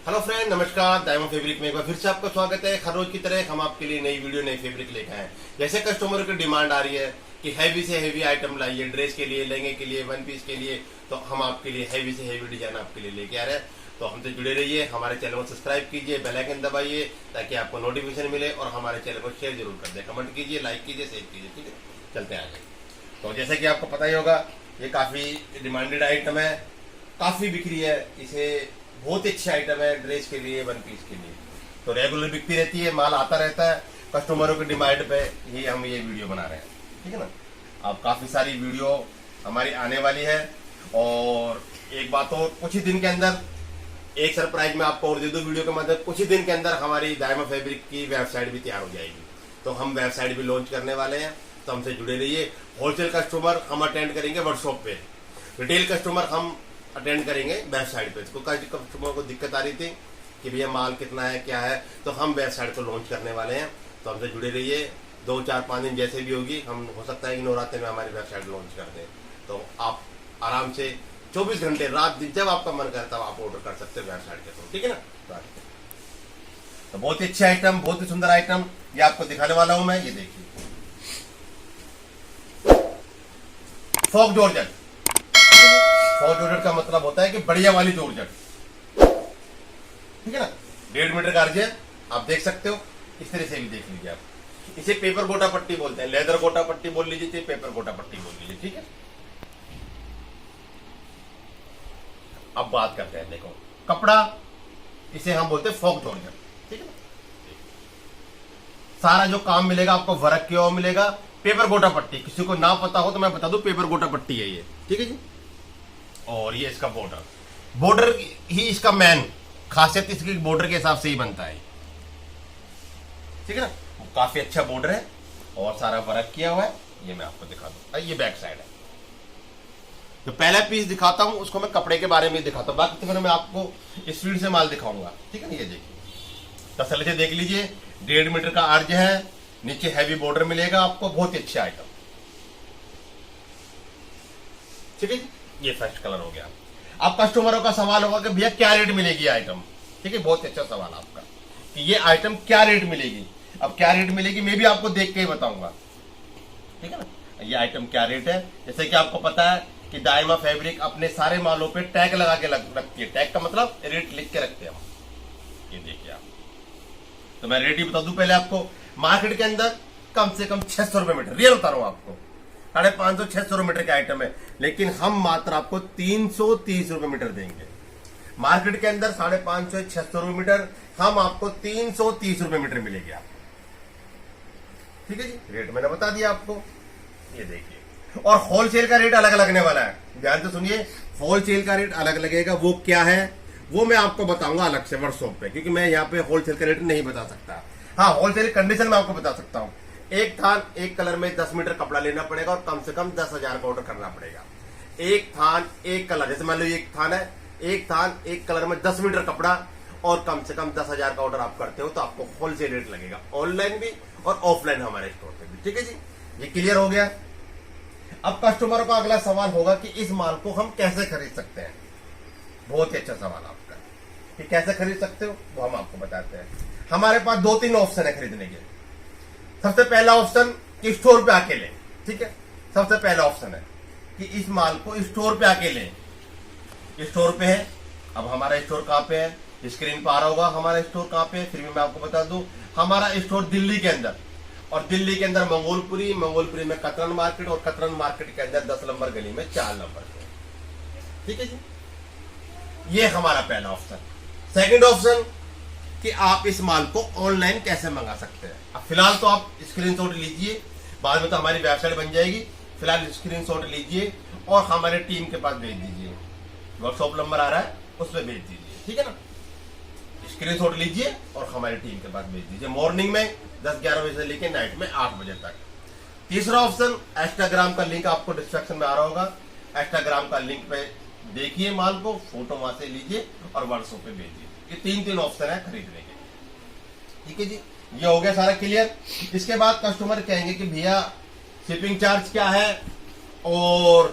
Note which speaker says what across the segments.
Speaker 1: Hello friend, नमस्कार। Diamond fabric में एक बार फिर से आपका स्वागत है। हर रोज की तरह हम आपके लिए नई वीडियो नई फैब्रिक लेकर आए हैं। जैसे कस्टमरों की डिमांड आ रही है कि हैवी से हैवी आइटम लाइए, ड्रेस के लिए, लहंगे के लिए, वन पीस के लिए, तो हम आपके लिए हैवी से हैवी डिजाइन आपके लिए लेके आ रहे हैं। तो हमसे जुड़े रहिए, हमारे चैनल को सब्सक्राइब कीजिए, बेल आइकन दबाइए ताकि आपको नोटिफिकेशन मिले, और हमारे चैनल को शेयर जरूर कर दे, कमेंट कीजिए, लाइक कीजिए, शेयर कीजिए। ठीक है, चलते हैं आगे। तो जैसे कि आपको पता ही होगा, ये काफी डिमांडेड आइटम है, काफी बिक्री है। इसे बहुत ही अच्छा आइटम है ड्रेस के लिए, वन पीस के लिए। तो रेगुलर बिकती रहती है, माल आता रहता है। कस्टमरों की डिमांड पे ही हम ये वीडियो बना रहे हैं। ठीक है ना। अब काफी सारी वीडियो हमारी आने वाली है, और एक बात और, कुछ ही दिन के अंदर एक सरप्राइज में आपको और दे दूं वीडियो के माध्यम। कुछ ही दिन के अंदर हमारी डायमंड फैब्रिक की वेबसाइट भी तैयार हो जाएगी। तो हम वेबसाइट भी लॉन्च करने वाले हैं, तो हमसे जुड़े रहिए। होलसेल कस्टमर हम अटेंड करेंगे वर्कशॉप पे, रिटेल कस्टमर हम अटेंड करेंगे वेबसाइट पे। तो कई कस्टमर को दिक्कत आ रही थी कि भैया माल कितना है, क्या है, तो हम वेबसाइट को लॉन्च करने वाले हैं। तो हमसे जुड़े रहिए। 2, 4, 5 दिन जैसे भी होगी, हम हो सकता है कि नवरात्रि में हमारी वेबसाइट लॉन्च कर दें। तो आप आराम से 24 घंटे रात दिन जब आपका मन करता है आप ऑर्डर कर सकते हैं वेबसाइट के थ्रू। ठीक है ना। तो बहुत ही अच्छा आइटम, बहुत ही सुंदर आइटम ये आपको दिखाने वाला हूं मैं। ये देखिए, फॉक जॉर्जेट। फॉक जॉर्जेट का मतलब होता है कि बढ़िया वाली जॉर्जेट। ठीक है ना। 1.5 मीटर का अर्ज है, आप देख सकते हो। इस तरह से भी देख लीजिए आप। इसे पेपर गोटा पट्टी बोलते हैं, लेदर गोटा पट्टी बोल लीजिए, इसे पेपर गोटा पट्टी बोल लीजिए। ठीक है। अब बात करते हैं, देखो कपड़ा, इसे हम बोलते हैं फॉक जॉर्जेट। ठीक है ना। सारा जो काम मिलेगा आपको वर्क किया हुआ मिलेगा, पेपर गोटा पट्टी। किसी को ना पता हो तो मैं बता दूं, पेपर गोटा पट्टी है ये। ठीक है जी। और ये इसका बॉर्डर, बॉर्डर ही इसका मेन खासियत, इसकी बॉर्डर के हिसाब से ही बनता है। ठीक है ना। काफी अच्छा बॉर्डर है और सारा वर्क किया हुआ है। ये मैं आपको दिखा दूं, ये बैक साइड है। तो पहला पीस दिखाता हूं, उसको मैं कपड़े के बारे में दिखाता हूं, बाकी तो मैं आपको स्पीड से माल दिखाऊंगा। ठीक है ना। ये देखिए, तसल्ली से देख लीजिए। 1.5 मीटर का अर्ज है, नीचे हैवी बॉर्डर मिलेगा आपको, बहुत ही अच्छा आइटम। ठीक है। ये फर्स्ट कलर हो गया। अब कस्टमरों का सवाल होगा कि भैया क्या रेट मिलेगी आइटम। ठीक है, बहुत अच्छा सवाल आपका कि ये आइटम क्या रेट मिलेगी। अब क्या रेट मिलेगी मैं भी आपको देख के ही बताऊंगा। ठीक है ना। ये आइटम क्या रेट है, जैसे कि आपको पता है कि डायमंड फैब्रिक अपने सारे मालों पे टैग लगा के रखती है। टैग का मतलब रेट लिख के रखते हैं हम। ये देखिए आप। तो मैं रेट ही बता दूं पहले आपको। मार्केट के अंदर कम से कम 600 रुपए मीटर, रियल बता रहा हूं आपको, 550 600 मीटर का आइटम है, लेकिन हम मात्र आपको 330 रुपए मीटर देंगे। मार्केट के अंदर 550 600 रुपए मीटर, हम आपको 330 रुपए मीटर मिलेगी आपको। ठीक है जी, रेट मैंने बता दिया आपको। ये देखिए, और होलसेल का रेट अलग लगने वाला है, ध्यान से सुनिए। होलसेल का रेट अलग लगेगा, वो क्या है वो मैं आपको बताऊंगा अलग से वर्कशॉप पे, क्योंकि मैं यहाँ पे होलसेल का रेट नहीं बता सकता। हाँ, होलसेल कंडीशन में आपको बता सकता हूँ। एक थान एक कलर में 10 मीटर कपड़ा लेना पड़ेगा, और कम से कम 10,000 का ऑर्डर करना पड़ेगा। एक थान एक कलर, जैसे मान लो एक थान है, एक थान एक कलर में 10 मीटर कपड़ा, और कम से कम 10,000 का ऑर्डर आप करते हो तो आपको होलसेल रेट लगेगा, ऑनलाइन भी और ऑफलाइन हमारे स्टोर पे भी। ठीक है जी, ये क्लियर हो गया। अब कस्टमरों का अगला सवाल होगा कि इस माल को हम कैसे खरीद सकते हैं। बहुत ही अच्छा सवाल आपका कि कैसे खरीद सकते हो, वो हम आपको बताते हैं। हमारे पास 2-3 ऑप्शन है खरीदने के। सबसे पहला ऑप्शन कि स्टोर पे आके लें। ठीक है, सबसे पहला ऑप्शन है कि इस माल को स्टोर पे आके लें। स्टोर पे है। अब हमारा स्टोर कहां पे है, स्क्रीन पर आ रहा होगा हमारा स्टोर कहां पे है। फिर भी मैं आपको बता दूं, हमारा स्टोर दिल्ली के अंदर, और दिल्ली के अंदर मंगोलपुरी, मंगोलपुरी में कतरन मार्केट, और कतरन मार्केट के अंदर 10 नंबर गली में 4 नंबर पे। ठीक है जी, ये हमारा पहला ऑप्शन। सेकंड ऑप्शन कि आप इस माल को ऑनलाइन कैसे मंगा सकते हैं। अब फिलहाल तो आप स्क्रीनशॉट लीजिए, बाद में तो हमारी वेबसाइट बन जाएगी। फिलहाल स्क्रीनशॉट लीजिए और हमारे टीम के पास भेज दीजिए। व्हाट्सएप नंबर आ रहा है, उस पर भेज दीजिए। ठीक है ना। स्क्रीनशॉट लीजिए और हमारी टीम के पास भेज दीजिए। मॉर्निंग में 10-11 बजे से लेकर नाइट में 8 बजे तक। तीसरा ऑप्शन, इंस्टाग्राम का लिंक आपको डिस्क्रिप्शन में आ रहा होगा। इंस्टाग्राम का लिंक पे देखिए माल को, फोटो वहां से लीजिए और व्हाट्सएप पे भेजिए। ये 3 ऑप्शन है खरीदने के। ठीक है जी, ये हो गया सारा क्लियर। इसके बाद कस्टमर कहेंगे कि भैया शिपिंग चार्ज क्या है, और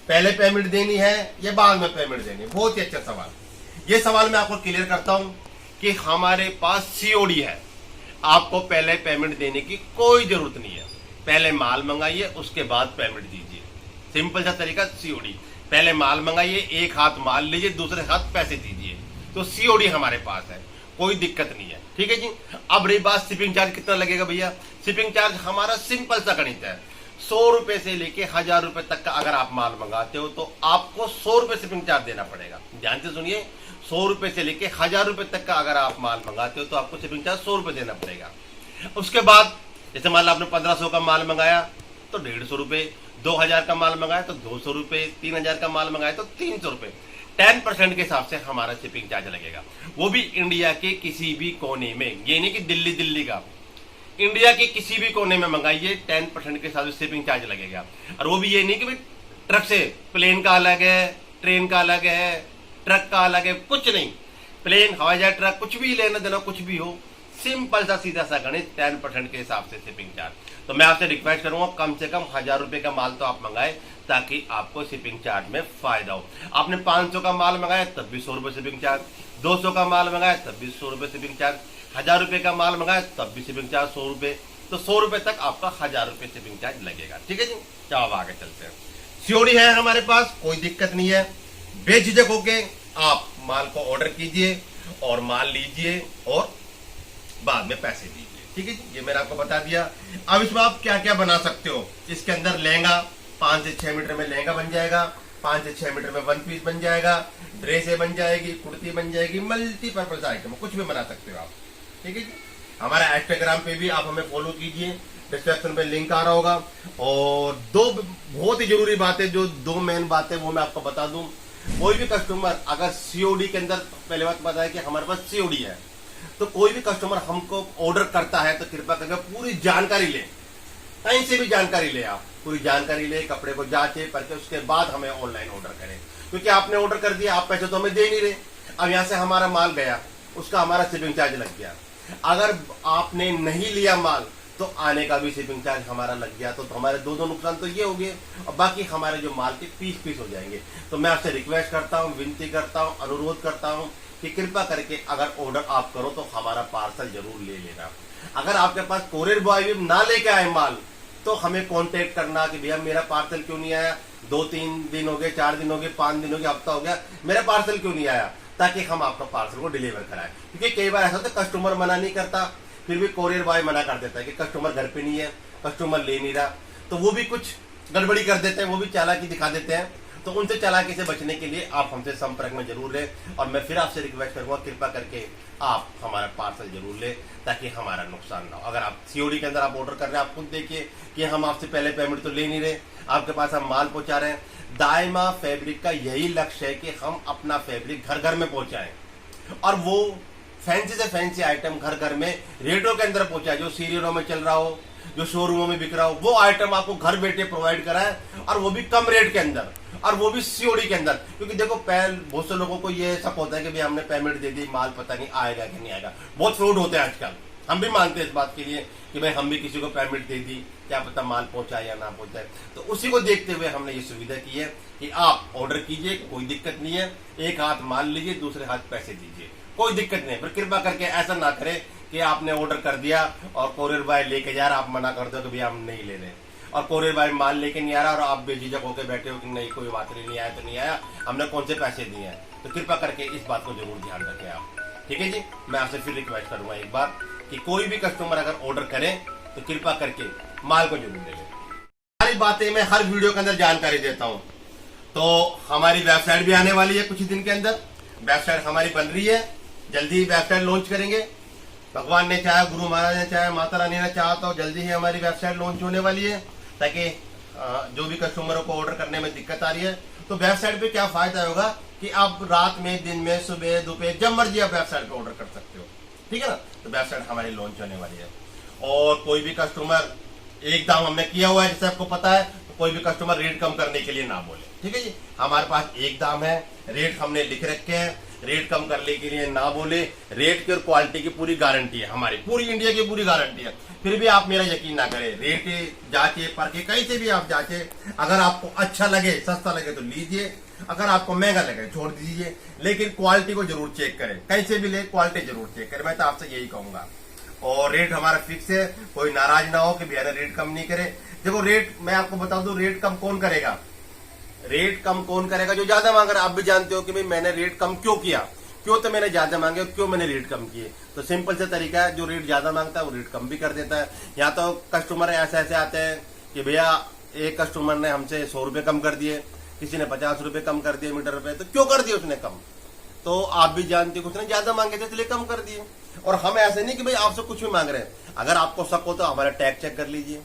Speaker 1: पहले पेमेंट देनी है या बाद में पेमेंट देनी है। बहुत ही अच्छा सवाल। ये सवाल मैं आपको क्लियर करता हूं कि हमारे पास सीओडी है, आपको पहले पेमेंट देने की कोई जरूरत नहीं है। पहले माल मंगाइए, उसके बाद पेमेंट दीजिए। सिंपल सा तरीका सीओडी, पहले माल मंगाइए, एक हाथ माल लीजिए, दूसरे हाथ पैसे दीजिए। तो सीओडी हमारे पास है, कोई दिक्कत नहीं है। ठीक है जी। अब रही बात शिपिंग चार्ज कितना लगेगा भैया। शिपिंग चार्ज हमारा सिंपल सा गणित है, 100 रुपए से लेके 1000 रुपए तक का अगर आप माल मंगाते हो तो आपको 100 रुपए शिपिंग चार्ज देना पड़ेगा। ध्यान से सुनिए, 100 रुपए से लेके 1000 रुपए तक का अगर आप माल मंगाते हो तो आपको शिपिंग चार्ज 100 रुपए देना पड़ेगा। उसके बाद जैसे मान लो आपने 1500 का माल मंगाया तो 150 रुपए, 2000 का माल मंगाया तो 200 रुपए, 3000 का माल मंगाया तो 300 रुपए। 10% के हिसाब से हमारा शिपिंग चार्ज लगेगा, वो भी इंडिया के किसी भी कोने में। ये नहीं कि दिल्ली का, इंडिया के किसी भी कोने में मंगाइए 10% के हिसाब से शिपिंग चार्ज लगेगा। और वो भी ये नहीं कि भाई ट्रक से, प्लेन का अलग है, ट्रेन का अलग है, ट्रक का अलग है, कुछ नहीं। प्लेन, हवाई जहाज, ट्रक, कुछ भी लेना देना कुछ भी हो, सिंपल सा सीधा सा गणित, 10% के हिसाब से शिपिंग चार्ज। तो मैं आपसे रिक्वेस्ट करूंगा कम से कम 1000 रुपए का माल तो आप मंगाए ताकि आपको शिपिंग चार्ज में फायदा हो। आपने 500 का माल मंगाया तब भी 100 रुपए शिपिंग चार्ज, 200 का माल मंगाया तब भी 100 रुपए शिपिंग चार्ज, 1000 रुपए का माल मंगाया तब भी शिपिंग चार्ज 100 रुपए। तो 100 रुपए तक आपका 1000 रुपए शिपिंग चार्ज लगेगा। ठीक है जी। चलो अब आगे चलते हैं। सीओडी है हमारे पास, कोई दिक्कत नहीं है। बेझिझक होके आप माल को ऑर्डर कीजिए और माल लीजिए और बाद में पैसे दीजिए। ठीक है जी, ये मैंने आपको बता दिया। अब इसमें आप क्या क्या बना सकते हो। इसके अंदर लहंगा 5 से 6 मीटर में लहंगा बन जाएगा, 5 से 6 मीटर में वन पीस बन जाएगा, ड्रेसें बन जाएगी, कुर्ती बन जाएगी, मल्टीपर्पज आइटम कुछ भी बना सकते हो आप। ठीक है जी। हमारा इंस्टाग्राम पे भी आप हमें फॉलो कीजिए, डिस्क्रिप्शन में लिंक आ रहा होगा। और दो बहुत ही जरूरी बातें, जो 2 मेन बातें वो मैं आपको बता दूं। कोई भी कस्टमर अगर सीओडी के अंदर, पहले बात पता है कि हमारे पास सीओडी है, तो कोई भी कस्टमर हमको ऑर्डर करता है तो कृपया करके पूरी जानकारी ले, कहीं से भी जानकारी ले, आप पूरी जानकारी ले, कपड़े को जांचे परखे, उसके बाद हमें ऑनलाइन ऑर्डर करें। क्योंकि आपने ऑर्डर कर दिया, आप पैसे तो हमें दे नहीं रहे। अब यहाँ से हमारा माल गया, उसका हमारा शिपिंग चार्ज लग गया। अगर आपने नहीं लिया माल तो आने का भी शिपिंग चार्ज हमारा लग गया, तो हमारे दो नुकसान तो ये हो गए, और बाकी हमारे जो माल के पीस हो जाएंगे। तो मैं आपसे रिक्वेस्ट करता हूँ, विनती करता हूँ, अनुरोध करता हूँ कि कृपया करके अगर ऑर्डर आप करो तो हमारा पार्सल जरूर ले लेना। अगर आपके पास कोरियर बॉय भी ना लेके आए माल तो हमें कांटेक्ट करना कि भैया मेरा पार्सल क्यों नहीं आया, 2-3 दिन हो गए, 4 दिन हो गए, 5 दिन हो गए, हफ्ता हो गया, मेरा पार्सल क्यों नहीं आया, ताकि हम आपका पार्सल को डिलीवर कराएं। क्योंकि कई बार ऐसा होता है कस्टमर मना नहीं करता, फिर भी कोरियर बॉय मना कर देता है कि कस्टमर घर पे नहीं है, कस्टमर ले नहीं रहा, तो वो भी कुछ गड़बड़ी कर देते हैं, वो भी चालाकी दिखा देते हैं। तो उनसे चालाकी से बचने के लिए आप हमसे संपर्क में जरूर लें। और मैं फिर आपसे रिक्वेस्ट करूंगा कृपया करके आप हमारा पार्सल जरूर लें ताकि हमारा नुकसान ना हो। अगर आप सीओडी के अंदर आप ऑर्डर कर रहे हैं, आप खुद देखिए कि हम आपसे पहले पेमेंट तो ले नहीं रहे, आपके पास हम माल पहुंचा रहे हैं। दायमा फैब्रिक का यही लक्ष्य है कि हम अपना फैब्रिक घर घर में पहुंचाएं, और वो फैंसी से फैंसी आइटम घर घर में रेटों के अंदर पहुंचाए, जो सीरियलों में चल रहा हो, जो शोरूमों में बिक रहा हो, वो आइटम आपको घर बैठे प्रोवाइड कराए, और वो भी कम रेट के अंदर, और वो भी सीओडी के अंदर। क्योंकि देखो बहुत से लोगों को ये सब होता है कि भाई हमने पेमेंट दे दी, माल पता नहीं आएगा कि नहीं आएगा। बहुत फ्रॉड होते हैं आजकल, हम भी मानते हैं इस बात के लिए कि भाई हम भी किसी को पेमेंट दे दी, क्या पता माल पहुंचाए या ना पहुंचाए। तो उसी को देखते हुए हमने ये सुविधा की है कि आप ऑर्डर कीजिए, कोई दिक्कत नहीं है, एक हाथ माल लीजिए, दूसरे हाथ पैसे दीजिए, कोई दिक्कत नहीं। पर कृपया करके ऐसा ना करें कि आपने ऑर्डर कर दिया और कोरियर बॉय लेके जा रहा, आप मना कर दो कि भैया हम नहीं ले रहे, और कोरियर बॉय माल लेके नहीं आ रहा और आप बेझिझक होकर बैठे हो कि नहीं कोई बात नहीं आया तो नहीं आया, हमने कौन से पैसे दिए हैं। तो कृपया करके इस बात को जरूर ध्यान रखें आप। ठीक है जी। मैं आपसे फिर रिक्वेस्ट करूंगा एक बार कि कोई भी कस्टमर अगर ऑर्डर करें तो कृपया करके माल को जरूर ले लें। सारी बातें मैं हर वीडियो के अंदर जानकारी देता हूं। तो हमारी वेबसाइट भी आने वाली है कुछ ही दिन के अंदर, वेबसाइट हमारी बन रही है, जल्दी ही वेबसाइट लॉन्च करेंगे। भगवान ने चाहा, गुरु महाराज ने चाहा, माता रानी ने चाहा तो जल्दी ही हमारी वेबसाइट लॉन्च होने वाली है, ताकि जो भी कस्टमरों को ऑर्डर करने में दिक्कत आ रही है तो वेबसाइट पे क्या फायदा होगा कि आप रात में, दिन में, सुबह, दोपहर, जब मर्जी आप वेबसाइट पे ऑर्डर कर सकते हो। ठीक है ना। तो वेबसाइट हमारी लॉन्च होने वाली है। और कोई भी कस्टमर, एक दाम हमने किया हुआ है जैसे आपको पता है, तो कोई भी कस्टमर रेट कम करने के लिए ना बोले। ठीक है जी। हमारे पास एक दाम है, रेट हमने लिख रखे हैं, रेट कम करने के लिए ना बोले। रेट की और क्वालिटी की पूरी गारंटी है हमारी, पूरी इंडिया की पूरी गारंटी है। फिर भी आप मेरा यकीन ना करें, रेट जांचे परखे, कहीं से भी आप जांचे, अगर आपको अच्छा लगे, सस्ता लगे तो लीजिए, अगर आपको महंगा लगे छोड़ दीजिए, लेकिन क्वालिटी को जरूर चेक करें, कहीं से भी ले क्वालिटी जरूर चेक करें, मैं तो आपसे यही कहूंगा। और रेट हमारा फिक्स है, कोई नाराज ना हो कि भैया रेट कम नहीं करे। देखो रेट मैं आपको बता दूं, रेट कम कौन करेगा, रेट कम कौन करेगा, जो ज्यादा मांग रहा है। आप भी जानते हो कि भाई मैंने रेट कम क्यों किया, क्यों तो मैंने ज्यादा मांगे, क्यों मैंने रेट कम किए। तो सिंपल से तरीका है, जो रेट ज्यादा मांगता है वो रेट कम भी कर देता है। या तो कस्टमर ऐसे ऐसे आते हैं कि भैया एक कस्टमर ने हमसे 100 रुपए कम कर दिए, किसी ने 50 रुपए कम कर दिए मीटर पे, तो क्यों कर दिए उसने कम, तो आप भी जानते हो उसने ज्यादा मांगे थे इसलिए कम कर दिए। और हम ऐसे नहीं कि भाई आपसे कुछ भी मांग रहे हैं। अगर आपको शक हो तो हमारा टैग चेक कर लीजिए,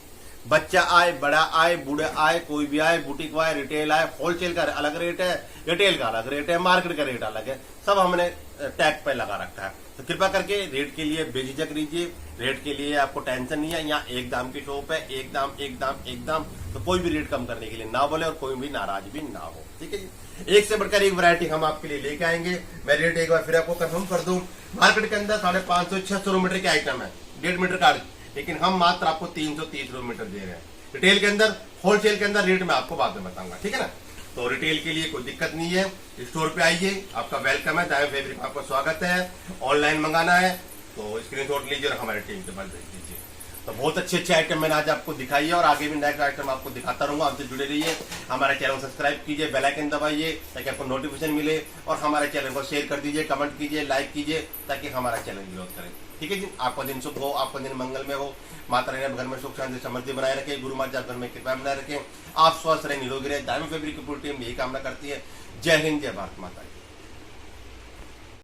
Speaker 1: बच्चा आए, बड़ा आए, बूढ़े आए, कोई भी आए, बुटीक आए, रिटेल आए, होलसेल का अलग रेट है, रिटेल का अलग रेट है, मार्केट का रेट अलग है, सब हमने टैग पे लगा रखा है। तो कृपा करके रेट के लिए बेझिझक रहिए, रेट के लिए आपको टेंशन नहीं है। यहाँ एक दाम की शॉप है, एक दाम एक दाम एक दाम, तो कोई भी रेट कम करने के लिए ना बोले और कोई भी नाराज भी ना हो। ठीक है जी, एक से बढ़कर एक वैरायटी हम आपके लिए लेके आएंगे। मैं रेट एक बार फिर आपको कंफर्म कर दूं, मार्केट के अंदर 550-600 मीटर के आइटम है, 1.5 मीटर का, लेकिन हम मात्र आपको 330 मीटर दे रहे हैं। रिटेल के अंदर, होलसेल के अंदर रेट मैं आपको बाद में बताऊंगा, ठीक है ना। तो रिटेल के लिए कोई दिक्कत नहीं है, स्टोर पे आइए, आपका वेलकम है, दाएं फैब्रिक आपका स्वागत है। ऑनलाइन मंगाना है तो स्क्रीनशॉट लीजिए और हमारे टीम के पास भेज दीजिए। तो बहुत अच्छे अच्छे आइटम मैंने आज आपको दिखाई है और आगे भी नेक्स्ट आइटम आपको दिखाता रहूंगा। हमसे जुड़े रहिए, हमारे चैनल को सब्सक्राइब कीजिए, बेल आइकन दबाइए ताकि आपको नोटिफिकेशन मिले, और हमारे चैनल को शेयर कर दीजिए, कमेंट कीजिए, लाइक कीजिए ताकि हमारा चैनल ग्रोथ करे। ठीक है जी, आपका दिन शुभ हो, आपका दिन मंगल में हो, माता रानी घर में सुख शांति समृद्धि बनाए रखे, गुरु माता घर में कृपा बनाए रखें, आप स्वस्थ रहे, निरोगी रहे। डायमंड फैब्रिक की पूरी टीम यही कामना करती है। जय हिंद, जय भारत माता।